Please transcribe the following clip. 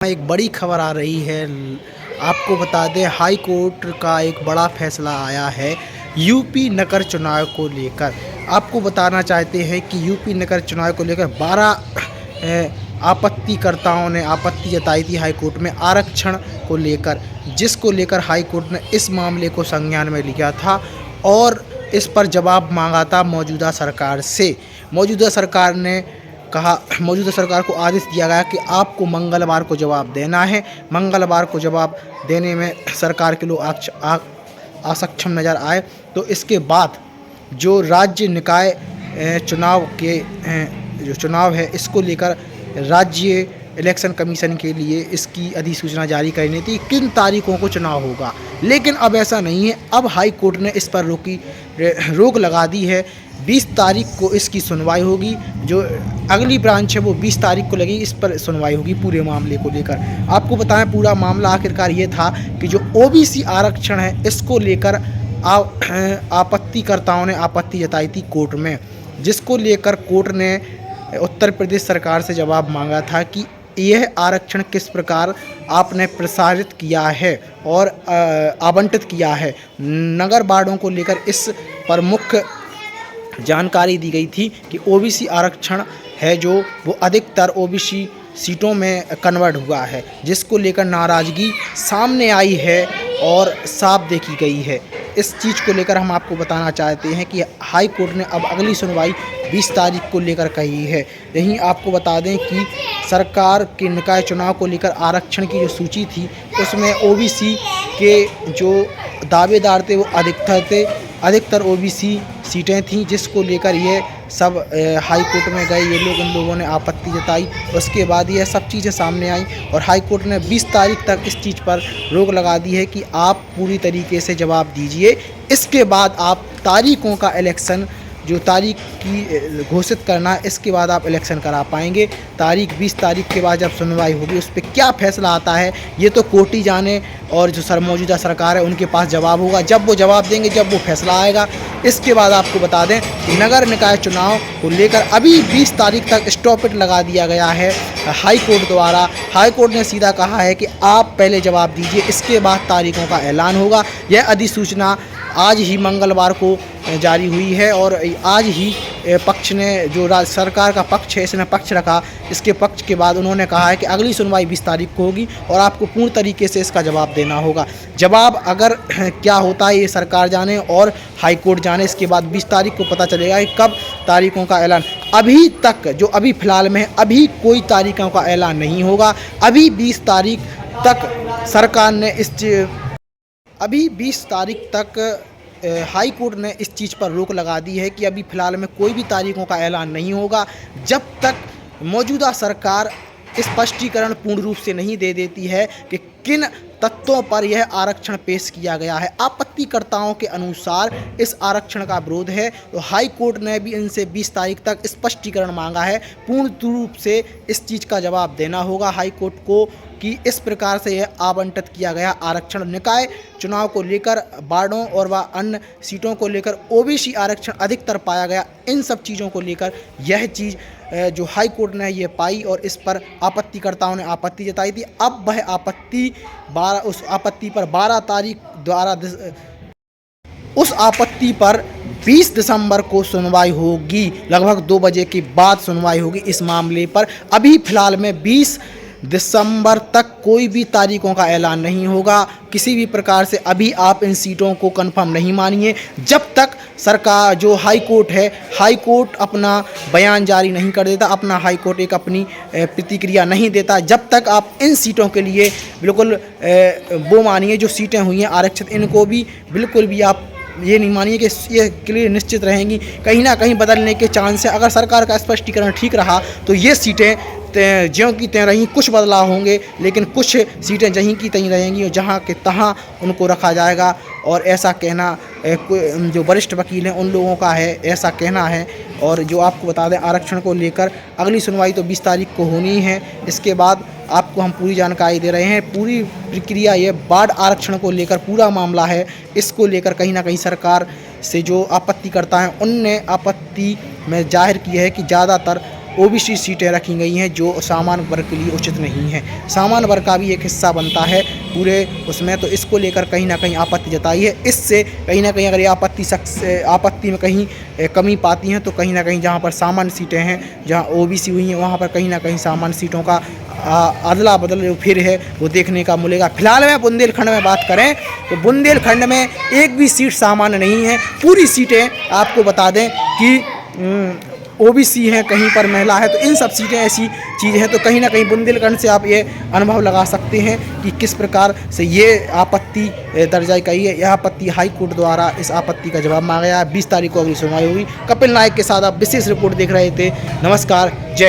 एक बड़ी खबर आ रही है। आपको बता दें, हाई कोर्ट का एक बड़ा फैसला आया है यूपी नगर चुनाव को लेकर। आपको बताना चाहते हैं कि यूपी नगर चुनाव को लेकर 12 आपत्तिकर्ताओं ने आपत्ति जताई थी हाई कोर्ट में आरक्षण को लेकर, जिसको लेकर हाई कोर्ट ने इस मामले को संज्ञान में लिया था और इस पर जवाब मांगा था मौजूदा सरकार से। मौजूदा सरकार को आदेश दिया गया कि आपको मंगलवार को जवाब देना है। मंगलवार को जवाब देने में सरकार के लोग असक्षम नज़र आए, तो इसके बाद जो राज्य निकाय चुनाव के जो चुनाव है, इसको लेकर राज्य इलेक्शन कमीशन के लिए इसकी अधिसूचना जारी करनी थी किन तारीखों को चुनाव होगा। लेकिन अब ऐसा नहीं है। अब हाई कोर्ट ने इस पर रोक लगा दी है। 20 तारीख को इसकी सुनवाई होगी। जो अगली ब्रांच है वो 20 तारीख को लगेगी। इस पर सुनवाई होगी पूरे मामले को लेकर। आपको बताएं, पूरा मामला आखिरकार ये था कि जो ओबीसी आरक्षण है, इसको लेकर आपत्तिकर्ताओं ने आपत्ति जताई थी कोर्ट में, जिसको लेकर कोर्ट ने उत्तर प्रदेश सरकार से जवाब मांगा था कि यह आरक्षण किस प्रकार आपने प्रसारित किया है और आवंटित किया है। नगर वार्डों को लेकर इस पर मुख्य जानकारी दी गई थी कि ओबीसी आरक्षण है जो वो अधिकतर ओबीसी सीटों में कन्वर्ट हुआ है, जिसको लेकर नाराज़गी सामने आई है और साफ देखी गई है। इस चीज़ को लेकर हम आपको बताना चाहते हैं कि हाई कोर्ट ने अब अगली सुनवाई 20 तारीख को लेकर कही है। यहीं आपको बता दें कि सरकार के निकाय चुनाव को लेकर आरक्षण की जो सूची थी, उसमें ओबीसी के जो दावेदार थे वो अधिकतर ओबीसी सीटें थीं, जिसको लेकर ये सब हाई कोर्ट में गए। इन लोगों ने आपत्ति जताई। उसके बाद ये सब चीज़ें सामने आई और हाई कोर्ट ने 20 तारीख तक इस चीज़ पर रोक लगा दी है कि आप पूरी तरीके से जवाब दीजिए। इसके बाद आप तारीखों का इलेक्शन, जो तारीख की घोषित करना है, इसके बाद आप इलेक्शन करा पाएंगे। तारीख 20 तारीख के बाद जब सुनवाई होगी, उस पर क्या फैसला आता है ये तो कोर्ट ही जाने, और जो मौजूदा सरकार है उनके पास जवाब होगा। जब वो जवाब देंगे, जब वो फैसला आएगा। इसके बाद आपको बता दें कि नगर निकाय चुनाव को लेकर अभी 20 तारीख तक स्टॉपेज लगा दिया गया है हाई कोर्ट द्वारा। हाई कोर्ट ने सीधा कहा है कि आप पहले जवाब दीजिए, इसके बाद तारीखों का ऐलान होगा। यह अधिसूचना आज ही मंगलवार को जारी हुई है और आज ही पक्ष ने, जो सरकार का पक्ष है, इसने पक्ष रखा। इसके पक्ष के बाद उन्होंने कहा है कि अगली सुनवाई 20 तारीख को होगी और आपको पूर्ण तरीके से इसका जवाब देना होगा। जवाब अगर क्या होता है ये सरकार जाने और हाई कोर्ट जाने। इसके बाद 20 तारीख को पता चलेगा कि कब तारीखों का ऐलान। अभी तक जो अभी फ़िलहाल में है, अभी कोई तारीखों का ऐलान नहीं होगा। अभी 20 तारीख तक सरकार ने अभी 20 तारीख तक हाई कोर्ट ने इस चीज़ पर रोक लगा दी है कि अभी फ़िलहाल में कोई भी तारीखों का ऐलान नहीं होगा, जब तक मौजूदा सरकार स्पष्टीकरण पूर्ण रूप से नहीं दे देती है कि किन तत्वों पर यह आरक्षण पेश किया गया है। आपत्तिकर्ताओं के अनुसार इस आरक्षण का विरोध है, तो हाई कोर्ट ने भी इनसे 20 तारीख तक स्पष्टीकरण मांगा है। पूर्ण रूप से इस चीज़ का जवाब देना होगा हाई कोर्ट को कि इस प्रकार से यह आवंटित किया गया आरक्षण। निकाय चुनाव को लेकर वार्डों और व अन्य सीटों को लेकर ओबीसी आरक्षण अधिकतर पाया गया। इन सब चीज़ों को लेकर यह चीज़ जो हाई कोर्ट ने ये पाई और इस पर आपत्तिकर्ताओं ने आपत्ति जताई थी। अब वह उस आपत्ति पर 12 तारीख द्वारा उस आपत्ति पर 20 दिसंबर को सुनवाई होगी। लगभग 2 बजे के बाद सुनवाई होगी इस मामले पर। अभी फ़िलहाल में 20 दिसंबर तक कोई भी तारीखों का ऐलान नहीं होगा किसी भी प्रकार से। अभी आप इन सीटों को कंफर्म नहीं मानिए जब तक सरकार, जो हाई कोर्ट है, हाई कोर्ट अपना बयान जारी नहीं कर देता, अपना हाई कोर्ट एक अपनी प्रतिक्रिया नहीं देता। जब तक आप इन सीटों के लिए बिल्कुल वो मानिए, जो सीटें हुई हैं आरक्षित, इनको भी बिल्कुल भी आप ये नहीं मानिए कि ये क्लियर निश्चित रहेंगी। कहीं ना कहीं बदलने के चांस है। अगर सरकार का स्पष्टीकरण ठीक रहा तो ये सीटें ज्यों की त्यों रहीं, कुछ बदलाव होंगे, लेकिन कुछ सीटें जहीं की तहीं रहेंगी और जहाँ के तहाँ उनको रखा जाएगा। और ऐसा कहना जो वरिष्ठ वकील हैं उन लोगों का है, ऐसा कहना है। और जो आपको बता दें, आरक्षण को लेकर अगली सुनवाई तो 20 तारीख को होनी है। इसके बाद आपको हम पूरी जानकारी दे रहे हैं। पूरी प्रक्रिया ये वार्ड आरक्षण को लेकर पूरा मामला है। इसको लेकर कहीं ना कहीं सरकार से जो आपत्तिकर्ता हैं, उनने आपत्ति में जाहिर किया है कि ज़्यादातर ओबीसी सीटें रखी गई हैं जो सामान्य वर्ग के लिए उचित नहीं है। सामान्य वर्ग का भी एक हिस्सा बनता है पूरे उसमें, तो इसको लेकर कहीं ना कहीं आपत्ति जताई है। इससे कहीं ना कहीं अगर ये आपत्ति में कहीं कमी पाती हैं तो कहीं ना कहीं जहाँ पर सामान्य सीटें हैं, जहाँ ओबीसी हुई हैं, वहाँ पर कहीं ना कहीं सामान्य सीटों का अदला बदल जो फिर है वो देखने का मिलेगा। फिलहाल में बुंदेलखंड में बात करें तो बुंदेलखंड में एक भी सीट सामान्य नहीं है। पूरी सीटें आपको बता दें कि ओबीसी हैं, कहीं पर महिला है, तो इन सब सीटें ऐसी चीज़ें हैं। तो कहीं ना कहीं बुंदेलखंड से आप ये अनुभव लगा सकते हैं कि किस प्रकार से ये आपत्ति दर्ज की है। यह आपत्ति हाई कोर्ट द्वारा इस आपत्ति का जवाब मांगा गया। 20 तारीख को अगली सुनवाई होगी। कपिल नायक के साथ आप विशेष रिपोर्ट देख रहे थे। नमस्कार, जय हिंद।